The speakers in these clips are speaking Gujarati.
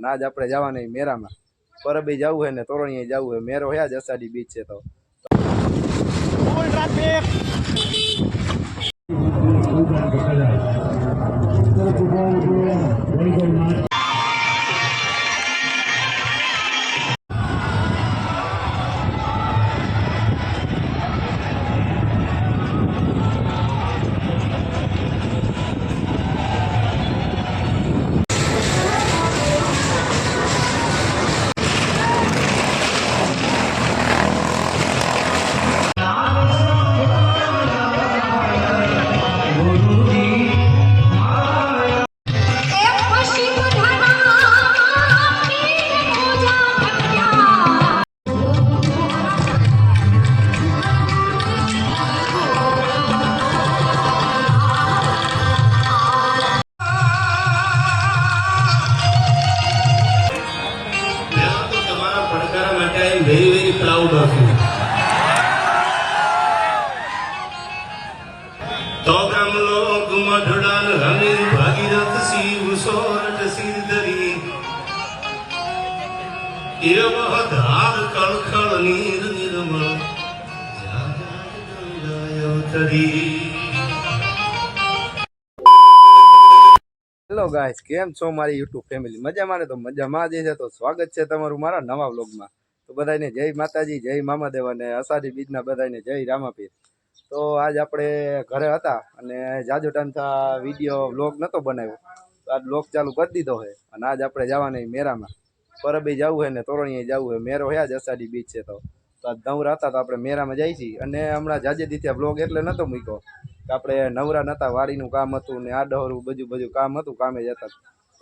અને આજ આપણે જવાના મેરામાં પરબે જવું હોય ને તોરણીએ જવું હોય. મેરો હે જ અષાઢી બીચ છે તો very very proud of you. तो ग्राम लोग मढ़डाल हमें भागीरथ शिव सोरठ सिरधरी ये वह धार कलखल नीर निर्मल जायो હેલો ગાઈસ, કેમ છો મારી યુટ્યુબ ફેમિલી? મજામાં ને? તો મજામાં જ છે. તો સ્વાગત છે તમારું મારા નવા વ્લોગમાં. તો બધાને જય માતાજી, જય મામાદેવ અને અષાઢી બીજના બધાને જય રામાપીર. તો આજ આપણે ઘરે હતા અને જાજો ટાઈમથી વિડીયો વ્લોગ નહોતો બનાવ્યો, તો આજ વ્લોગ ચાલુ કરી દીધો છે. અને આજ આપણે જવાના મેરામાં પરબે જવું હોય ને તોરણીએ જવું હોય. મેરો હે જ અષાઢી બીચ છે તો આજ નવરા હતા તો આપણે મેરામાં જઈ છીએ. અને હમણાં જાજે દીથી વ્લોગ એટલે નહોતો મૂક્યો કે આપણે નવરા નહોતા, વાડીનું કામ હતું ને આ ડહરું બધું કામ હતું, કામે જતા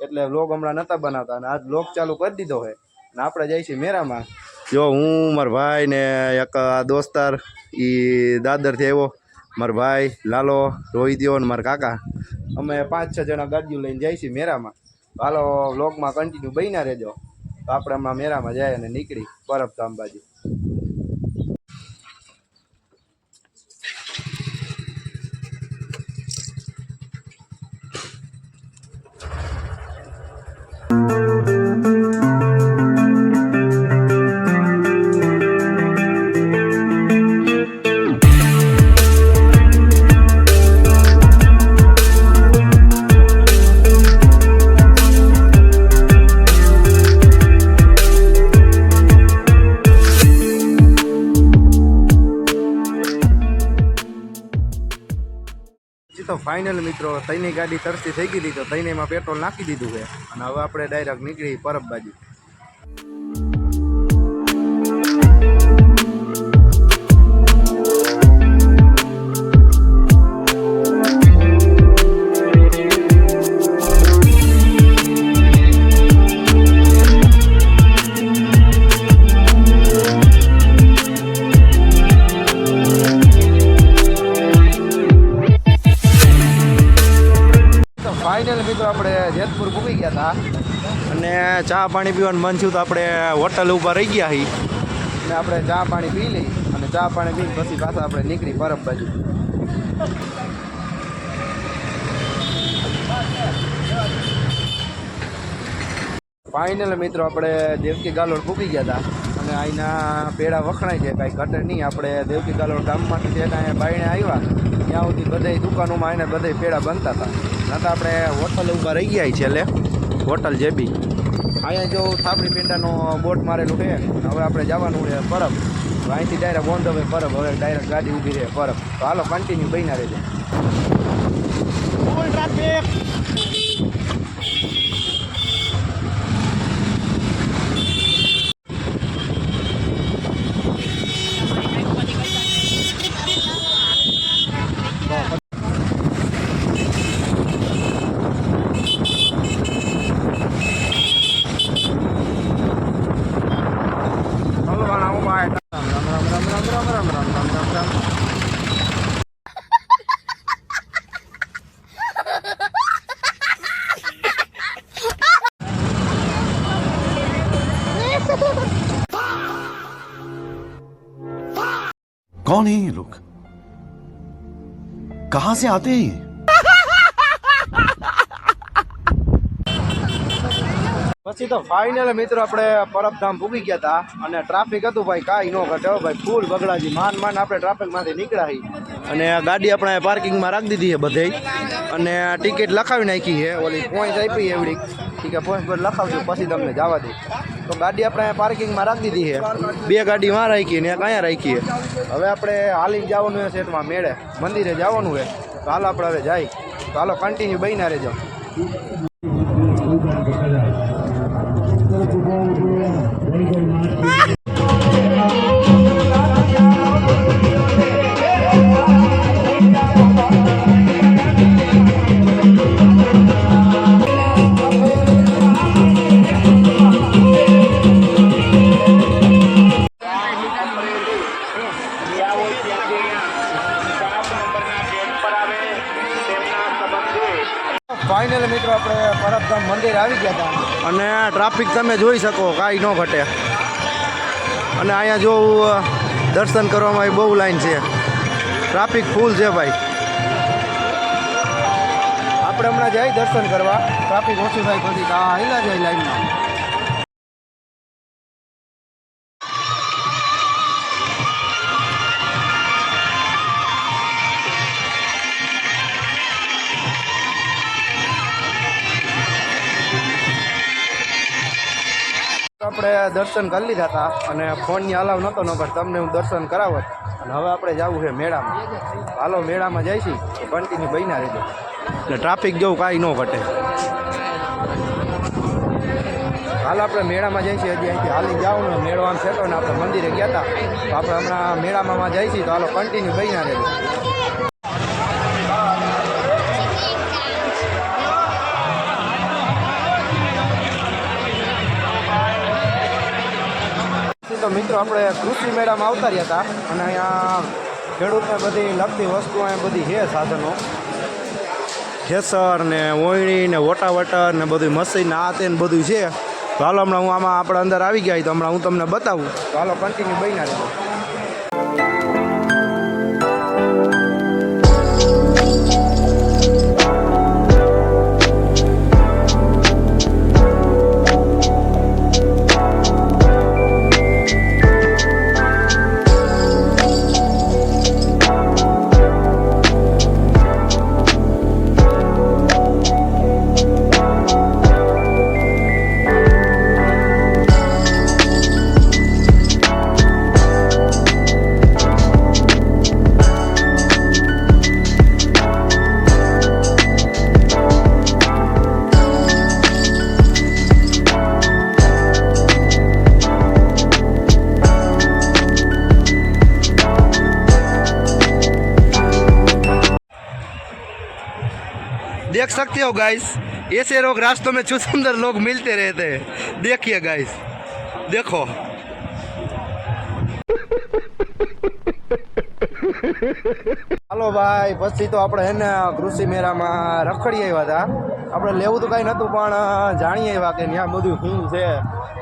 એટલે વ્લોગ હમણાં નહોતા બનાવતા. અને આજ વ્લોગ ચાલુ કરી દીધો છે અને આપણે જઈએ છીએ મેરામાં. જો હું, મારા ભાઈ ને એક દોસ્તાર એ દાદરથી આવ્યો, મારા ભાઈ લાલો, રોહિત્યો અને મારા કાકા, અમે 5-6 જણા ગાડીઓ લઈને જઈએ છીએ મેરામાં. હાલો વ્લોગમાં કન્ટિન્યુ બન્યા રહેજો. તો આપણે હમણાં મેરામાં જાય અને નીકળી પરબધામ બાજુ. તો ફાઇનલ મિત્રો, તઈની ગાડી તરસી થઈ ગઈ હતી તો તઈનેમાં પેટ્રોલ નાખી દીધું છે અને હવે આપણે ડાયરેક્ટ નીકળી પરબ બાજુ. ફાઇનલ મિત્રો આપણે જેતપુર પૂકી ગયા હતા અને ચા પાણી પીવાનું મન થયું તો આપણે હોટલ ઉપર રહી ગયા છીએ અને આપણે ચા પાણી પી લઈ અને ચા પાણી પીને પછી પાછા આપણે નીકળી પરબ બાજુ. ફાઇનલ મિત્રો આપણે દેવકી ગાલોડ પૂકી ગયા હતા અને અહીંના પેડા વખણાય છે, કાંઈ ઘટે નહીં. આપણે દેવકી ગાલોડ ગામમાંથી જે કાંઈ બાયણે આવ્યા ત્યાં સુધી બધી દુકાનોમાં આવીને બધા પેડા બનતા હતા. ના તો આપણે હોટલ ઉપર રહી ગયા છે, એટલે હોટલ જેબી અહીંયા જો થાપડી પેંડાનો બોટ મારેલું છે. હવે આપણે જવાનું છે પરબ. અહીંથી ડાયરેક્ટ ઓન ધ વે પરબ. હવે ડાયરેક્ટ ગાડી ઊભી રહે પરબ. તો હાલો કન્ટિન્યુ બન્યા રહેજો. Full traffic. कौन है ये लोग? कहां से आते हैं? પછી તો ફાઇનલ મિત્રો આપણે પરબધામ પૂગી ગયા હતા અને ટ્રાફિક હતું ભાઈ કાંઈ ન ઘટે હો ભાઈ ફૂલ બગડાજી માન આપણે ટ્રાફિકમાંથી નીકળાઈ અને ગાડી આપણે પાર્કિંગમાં રાખી દીધી છે બધે અને ટિકિટ લખાવી નાખી છે ઓલી પોઈન્ટ આપી એવડી ઠીક છે પોઈન્ટ પર લખાવજો પછી તમને જવા દે તો ગાડી આપણે પાર્કિંગમાં રાખી દીધી છે બે ગાડી માં રાખી ને એક અહીંયા રાખી છે હવે આપણે હાલીને જવાનું છે સેટમાં મેળે મંદિરે જવાનું છે તો હાલ આપણે હવે જાય તો હાલો કન્ટિન્યુ બહીના રહેજો ફાઇનલ મિત્રો આપણે પરબધામ મંદિર આવી ગયા હતા અને ટ્રાફિક તમે જોઈ શકો કાંઈ ન ઘટે અને અહીંયા જો દર્શન કરવામાં આવી બહુ લાઈન છે ટ્રાફિક ફૂલ છે ભાઈ આપણે હમણાં જઈ દર્શન કરવા ટ્રાફિક ઓછું થાય પછી હિલા જાય લાઈનમાં આપણે દર્શન કરી લીધા હતા અને ફોનની અલાવ નહોતો નકર તમને હું દર્શન કરાવત અને હવે આપણે જવું છે મેળામાં હાલો મેળામાં જઈશી તો કન્ટિન્યુ બહીના રહેજો એટલે ટ્રાફિક જેવું કાંઈ ન ઘટે હાલ આપણે મેળામાં જઈશી હજી અહીંથી હાલી જવાનું મેળો આમ સેટો ને આપણે મંદિરે ગયા હતા તો આપણે હમણાં મેળામાં જઈશી તો હાલો કન્ટિન્યુ બહીના રહેજો તો મિત્રો આપણે કૃષિ મેળામાં આવતા રહ્યા હતા અને અહીંયા ખેડૂતને બધી લગતી વસ્તુઓ અહીંયા બધી છે સાધનો ખેસર ને ઓયણી ને વોટાવટર ને બધું મશીન આ તે બધું છે તો હાલો હમણાં હું આમાં આપણે અંદર આવી ગયા તો હમણાં હું તમને બતાવું તો હાલો કન્ટિન્યુ બહીના રહેજો देख सकते हो गाइस ऐसे लोग रास्तों में सुंदर लोग मिलते रहते हैं देखिए गाइस देखो હાલો ભાઈ પછી તો આપણે એને કૃષિ મેળામાં રખડી આવ્યા હતા આપણે લેવું તો કાંઈ નહોતું પણ જાણીએ આવ્યા કે ત્યાં બધું શું છે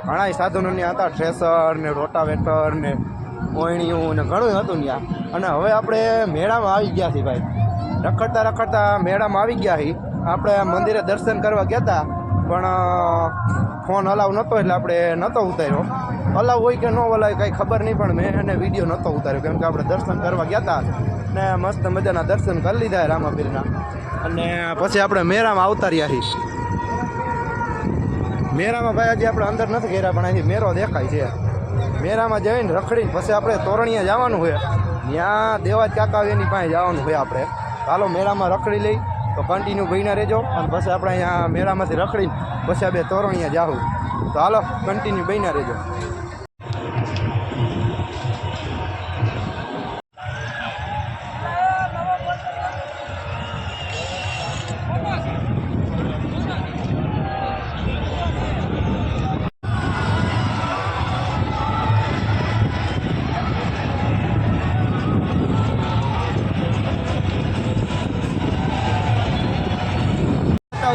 ઘણા સાધનો ત્યાં હતા થ્રેસર ને રોટાવેટર ને ઓયણીયું ને ઘણું હતું ત્યાં અને હવે આપણે મેળામાં આવી ગયા છીએ ભાઈ રખડતા રખડતા મેળામાં આવી ગયા છીએ આપણે મંદિરે દર્શન કરવા ગયા હતા પણ ફોન અલાવ નહોતો એટલે આપણે નહોતો ઉતાર્યો અલાવ હોય કે ન અલાવ કાંઈ ખબર નહીં પણ મેં એને વિડીયો નહોતો ઉતાર્યો કેમ કે આપણે દર્શન કરવા ગયા હતા ને મસ્ત મજાના દર્શન કરી લીધા રામાપીરના અને પછી આપણે મેળામાં આવતા રહ્યા છીએ મેળામાં ભાઈ હજી આપણે અંદર નથી ગયા પણ અહીંથી મેળો દેખાય છે મેળામાં જઈને રખડીને પછી આપણે તોરણીએ જવાનું હોય ત્યાં દેવાજ કાકા એની પાસે જવાનું હોય આપણે ચાલો મેળામાં રખડી લઈ તો કન્ટિન્યુ બહીના રહેજો અને પછી આપણે અહીંયા મેળામાંથી રખડીને પછી આપણે તોરણીએ જાઉં તો હાલો કન્ટિન્યુ બહીના રહેજો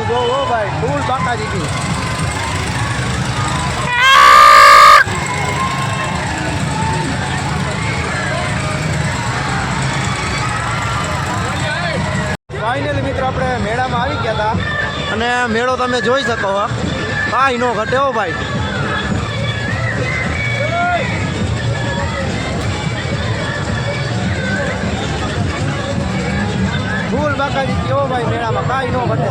જો ભાઈ ફૂલ બાકાજી ગયું ફાઇનલી મિત્રો આપણે મેળામાં આવી ગયા હતા અને મેળો તમે જોઈ શકો કાંઈ નો ઘટે હો ભાઈ. ફૂલ બાકાજી કેવો ભાઈ મેળામાં કાંઈ નો ઘટે.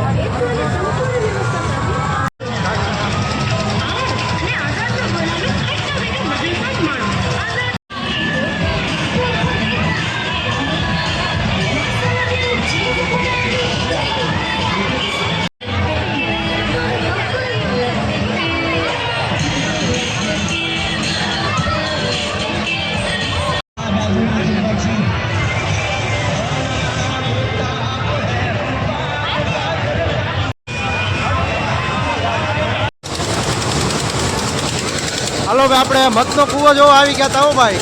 હાલો ભાઈ આપણે મતનો કૂવો જોવા આવી ગયા હતા હો ભાઈ.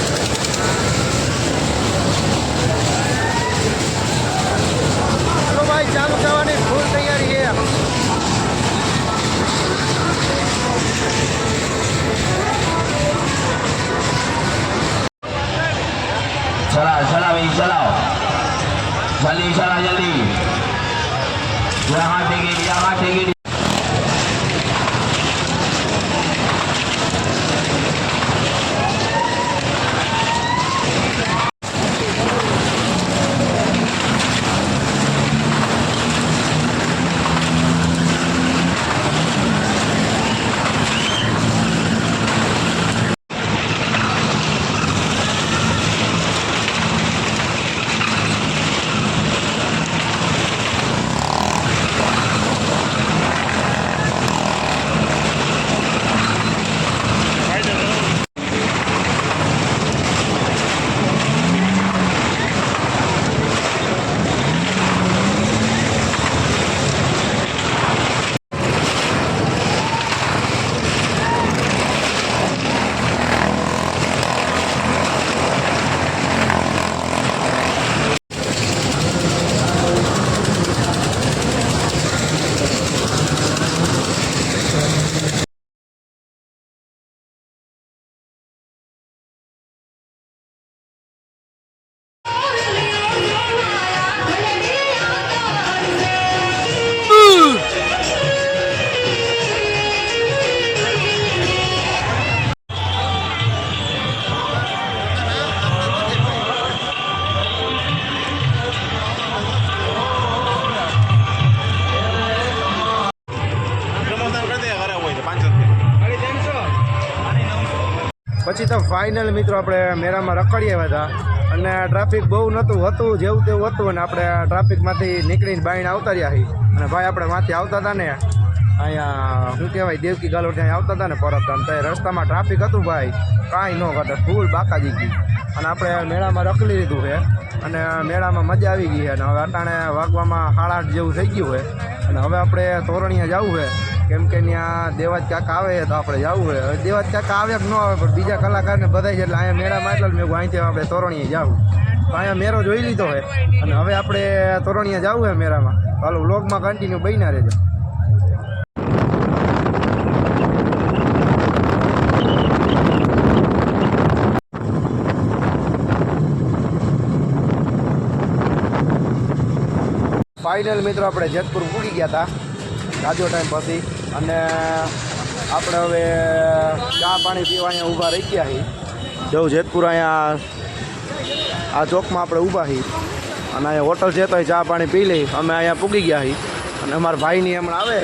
હાલો ભાઈ ચાલુ થવાની ફૂલ તૈયારી છે. चला चला भाई चलाओ जल्दी चला जल्दी यहाँ टिकट પછી તો ફાઇનલ મિત્રો આપણે મેળામાં રખડી આવ્યા હતા અને ટ્રાફિક બહુ હતું જેવું તેવું હતું અને આપણે ટ્રાફિકમાંથી નીકળીને બાઈને આવતા રહ્યા છીએ. અને ભાઈ આપણે માંથી આવતા હતા ને અહીંયા શું કહેવાય દેવકી ગાલોડ ત્યાં આવતા હતા ને પરત તો રસ્તામાં ટ્રાફિક હતું ભાઈ કાંઈ ન ઘટે ફૂલ બાકાજી ગઈ. અને આપણે મેળામાં રખડી લીધું છે અને મેળામાં મજા આવી ગઈ છે. અને હવે અટાણે વાગવામાં 8:30 જેવું થઈ ગયું છે અને હવે આપણે તોરણીયા જવું છે કેમ કે ત્યાં દેવાજ કાકા આવે તો આપણે જવું છે. હવે દેવાજ કાકા આવે કે ન આવે પણ બીજા કલાકારને બધા છે એટલે અહીંયા મેળામાં એટલે મેં અહીંથી આપણે તોરણીએ જવું. તો અહીંયા મેળો જોઈ લીધો હોય અને હવે આપણે તોરણીએ જવું છે મેળામાં. ચાલો વ્લોગમાં કન્ટિન્યુ બન્યા રહેજો. ફાઇનલ મિત્રો આપણે જેતપુર પૂરી ગયા હતા રાજો ટાઈમ પછી અને આપણે હવે ચા પાણી પીવા અહીંયા ઊભા રહી ગયા છીએ. જો જેતપુર અહીંયા આ ચોકમાં આપણે ઊભા છીએ અને અહીંયા હોટલ છે તો ચા પાણી પી લઈ. અમે અહીંયા પૂગી ગયા છીએ અને અમારા ભાઈની હમણાં આવે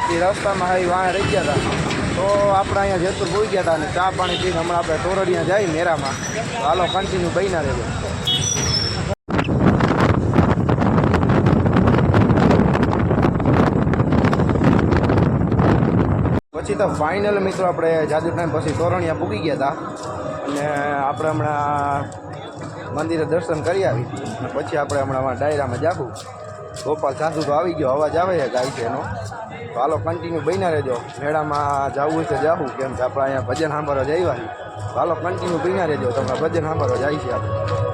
છે એ રસ્તામાં આવી વાંહે રહી ગયા હતા તો આપણે અહીંયા જેતપુર પૂરી ગયા હતા અને ચા પાણી પીને હમણાં આપણે તોરડિયા જઈએ મેરામાં. તો હાલો કન્ટિન્યુ બન્યા રહેજો. પછી તો ફાઇનલ મિત્રો આપણે જાજુ ટાઈમ પછી તોરણિયા પૂગી ગયા હતા અને આપણે હમણાં મંદિરે દર્શન કરી આવી અને પછી આપણે હમણાં ડાયરામાં જાગું. ગોપાલ સાધુ તો આવી ગયો, અવાજ આવે છે ગાય છે એનો. તો હાલો કન્ટિન્યુ બન્યા રહેજો. મેળામાં જવું હોય તો જાવું કેમ કે આપણે અહીંયા ભજન સાંભળવા જ આવ્યા છીએ. તો હાલો કન્ટિન્યુ બન્યા રહેજો. તમે ભજન સાંભળવા જાય છે આપણે.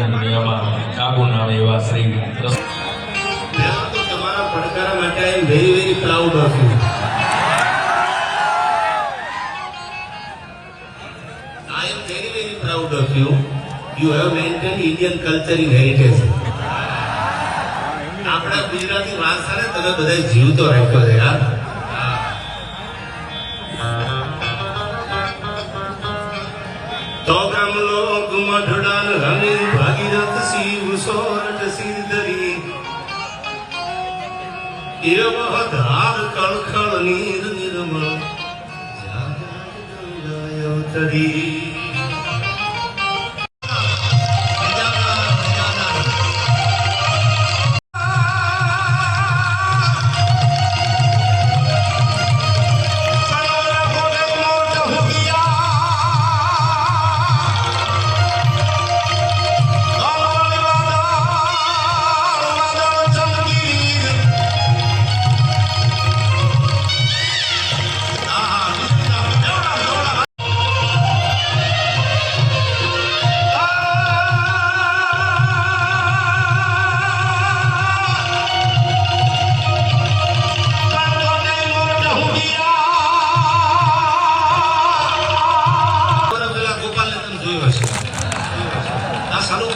માતાજીની આમાં કાબુ ના આવે એવા શ્રી મેં તો તમારા પડકારા માટે I am very very proud of you. I am very very proud of you. You have maintained Indian culture in heritage. આપણા ગુજરાતી વારસાને તમે બધા જીવતો રાખ્યો છે યાર. તો બ્રહ્મ લોક મઢડાલ હમીર ભાગીરથ શિવ સોરઠ સિરધરી એવ ધાર કળખળ નીર નિર્મળ જાગરાય અવતરી.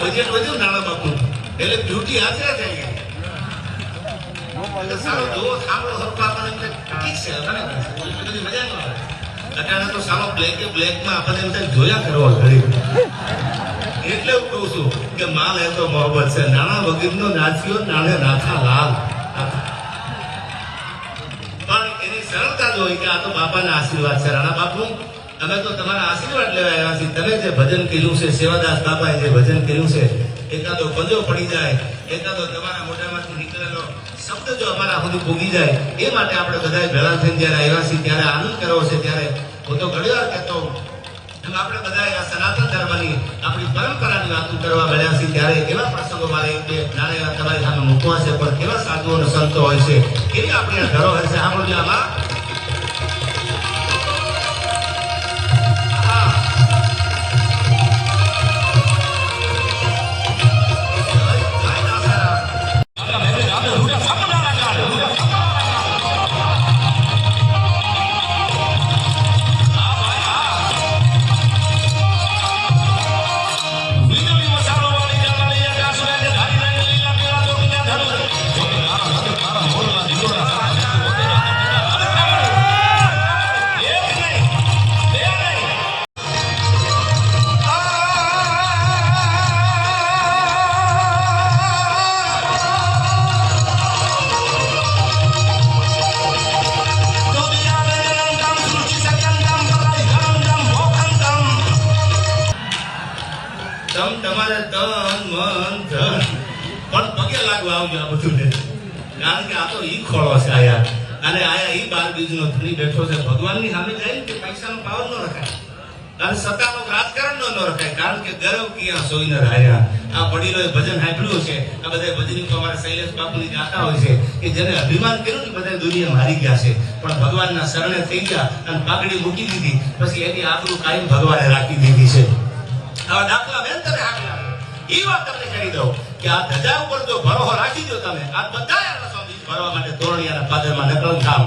બજેટ વધ્યું નાના બાપુ એટલે ડ્યુટી હાજર થઈ ગઈ. સારો જોવો સાંભળો સરખો આપણને એમ થાય ઠીક છે મને બધી મજા ન આવે. અત્યારે તો સારો બ્લેકમાં આપણને એમ થાય જોયા કરવા ઘડી. એટલે હું કહું છું કે માલ એ તો મોહબ્બત છે. નાના વગીરનો નાથીઓ નાને નાથા લાલ. પણ એની સરળતા જોઈ કે આ તો બાપાના આશીર્વાદ છે. રાણા બાપુ અમે તો તમારા આશીર્વાદ લેવા આવ્યા છીએ. તમે જે ભજન કર્યું છે, સેવાદાસ બાપાએ જે ભજન કર્યું છે, એકાદો પંજો પડી જાય, એકાદો તમારા મોઢામાંથી નીકળેલો શબ્દ જો અમારા સુધી પૂગી જાય, એ માટે આપણે બધા ભેળા થઈને જયારે આવ્યા છીએ ત્યારે આનંદ કરવો છે. ત્યારે હું તો ઘણી વાર કહેતો એમ આપણે બધા આ સનાતન ધર્મની આપણી પરંપરાની વાતો કરવા મળ્યા છીએ. ત્યારે એવા પ્રસંગો મારે એક બે નાના એવા તમારી સામે મૂકવા છે. પણ કેવા સાધુઓ અને સંતો હોય છે, કેવી આપણી આ ધરોહર છે. સાંભળજો આમાં તમારે તન મન ધન પણ પગે લાગવા આવજો આ બધું ને. કારણ કે આ તો ઈ ખોળો છે આયા. અને આયા ઈ 12 બીજનો ધણી બેઠો છે. ભગવાનની સામે જાય ને કે પૈસાનો પાવર ન રખાય અને સત્તાનો રાજકારણ ન રખાય. કારણ કે ગર્વ કિયા સોઈને રાયા. આ વડીલોએ ભજન સાંભળ્યું છે. આ બધા ભજનીકો અમારા શૈલેષ બાપુની ગાતા હોય છે કે જેને અભિમાન કર્યું ને બધા દુનિયા મારી ગયા છે, પણ ભગવાનના શરણે થઈ ગયા અને પાઘડી મૂકી દીધી. પછી એની આબરૂ કાયમ ભગવાને રાખી દીધી છે. આવા દાખલા બેન તમે હાકલા એ વાત તમને કહી દઉં કે આ ધજા ઉપર જો ભરોસો રાખી દો તમે, આ બધા ભરવા માટે તોરણિયાના પાદરમાં નકળન ધામ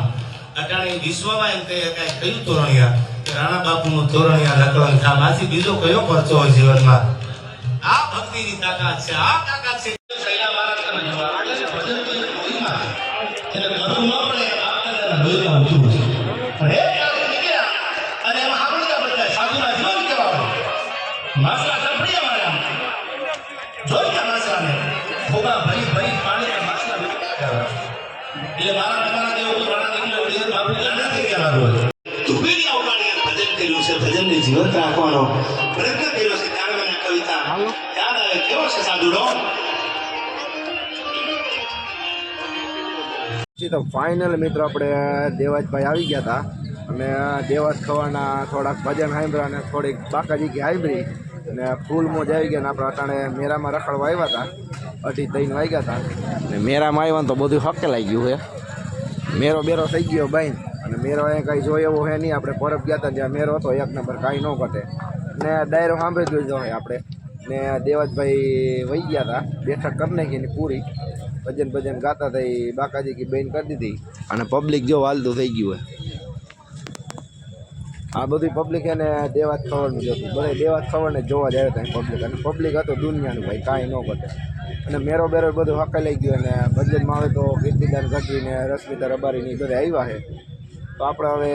અટાણે વિશ્વમાં એમ કહે કઈ કયું તોરણિયા કે રાણા બાપુનું તોરણિયા નકળન ધામ. આથી બીજો કયો પરચો હોય જીવનમાં? આ ભક્તિની તાકાત છે. આ તાકાત છે. સૈયા મહારાજ તમે જોવા એટલે ભજન તો લોહીમાં છે. એટલે મરું ન પડે આપણા લોહીમાં ઊંચું છે. પણ એ ત્યાંથી નીકળ્યા અને એમાં સાંભળ્યા બધા સાધુના જીવન કેવા હોય. માસલા ચપડી અમારા જોઈ ગયા માસલાને ભોગા ભરી ભરી પાણી માસલા એટલે મારા તમારા દેવો તો રાણા દેવીને ઓડિયન્સ બાપુ ગાંડા થઈ ગયા લાગો તુબેડી આવવાની ભજન કર્યું છે. ભજનને જીવંત રાખવાનો પ્રયત્ન કર્યો છે. ત્યારે મને કવિતા યાદ આવે. કેવો છે સાધુડો? તો ફાઇનલ મિત્રો આપણે દેવાજભાઈ આવી ગયા હતા અને દેવાજ ખવાના થોડાક ભજન સાંભળ્યા અને થોડીક બાકાજી સાંભળી અને ફૂલ મોજ આવી ગયા. ને આપણે અટાણે મેરામાં રખડવા આવ્યા હતા. 2:30 વાગ્યા હતા અને મેરામાં આવ્યા ને તો બધું હકેલાઈ ગયું છે. મેરો બેરો થઈ ગયો બાઈન અને મેરો અહીંયા કાંઈ જોઈએ એવો હે નહીં. આપણે પરબ ગયા હતા ત્યાં મેરો હતો 1 નંબર, કાંઈ ન ઘટે ને ડાયરો સાંભળી જોઈ જોઈએ આપણે. ને દેવાજભાઈ વહી ગયા હતા, બેઠક કરી નાખી એની પૂરી, ભજન ગાતા હતા એ બાકાજી કી બેન કરી દીધી અને પબ્લિક જો હાલતું થઈ ગયું હોય. આ બધી પબ્લિક એને દેવાજ ખવડનું જોતું, બધા દેવાજ ખવડને જોવા જ આવ્યા હતા પબ્લિક, અને પબ્લિક હતું દુનિયાનું ભાઈ, કાંઈ ન ઘટે. અને મેરો બેરો બધું હકાઈ ગયું, અને ભજનમાં આવે તો કીર્તિદાન ગઢવી ને રશ્મિતા રબારીની બધા આવ્યા છે. તો આપણે હવે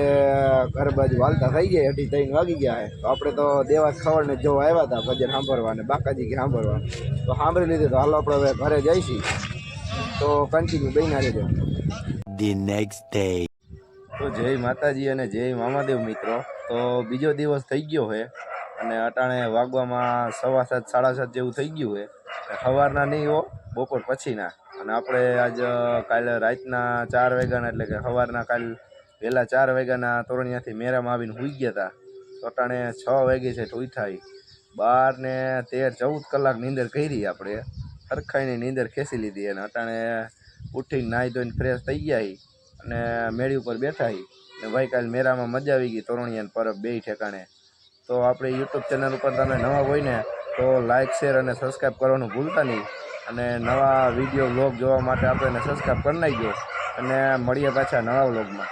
ઘર બાજુ હાલતા થઈ ગયા, 2:30 વાગી ગયા છે. તો આપણે તો દેવાજ ખવડને જોવા આવ્યા હતા ભજન સાંભળવા અને બાકાજી કે સાંભળવા, તો સાંભળી લીધું. તો હાલો આપણે હવે ઘરે જઈશી, તો કન્ટિન્યુ બન્યા રહેજો. The next day. તો જય માતાજી અને જય મામાદેવ મિત્રો. તો બીજો દિવસ થઈ ગયો છે અને અટાણે વાગવામાં 7:15 7:30 જેવું થઈ ગયું છે. સવારના નહીં હો, બપોર પછીના. અને આપણે આજ કાલે રાતના 4 વાગ્યાના, એટલે કે સવારના કાલ વહેલા 4 વાગ્યાના તોરણિયાથી મેરામાં આવીને સૂઈ ગયા હતા. તો અટાણે 6 વાગે છે ઉઠાઈ, 12 ને 13 14 કલાક નીંદર કરી આપણે, સરખાઈની નીંદર ખેંચી લીધી. અને અટાણે ઉઠીને નાહી ધોઈને ફ્રેશ થઈ ગયા અને મેળી ઉપર બેઠા. ને ભાઈ કાલે મેરામાં મજા આવી ગઈ, તોરણિયાને પરબ બે ઠેકાણે. તો આપણી યુટ્યુબ ચેનલ ઉપર તમે નવા હોય ને તો લાઇક શેર અને સબસ્ક્રાઈબ કરવાનું ભૂલતા નહીં. અને નવા વિડીયો વ્લોગ જોવા માટે આપણે સબસ્ક્રાઈબ કરી નાખજો અને મળીએ પાછા નવા વ્લોગમાં.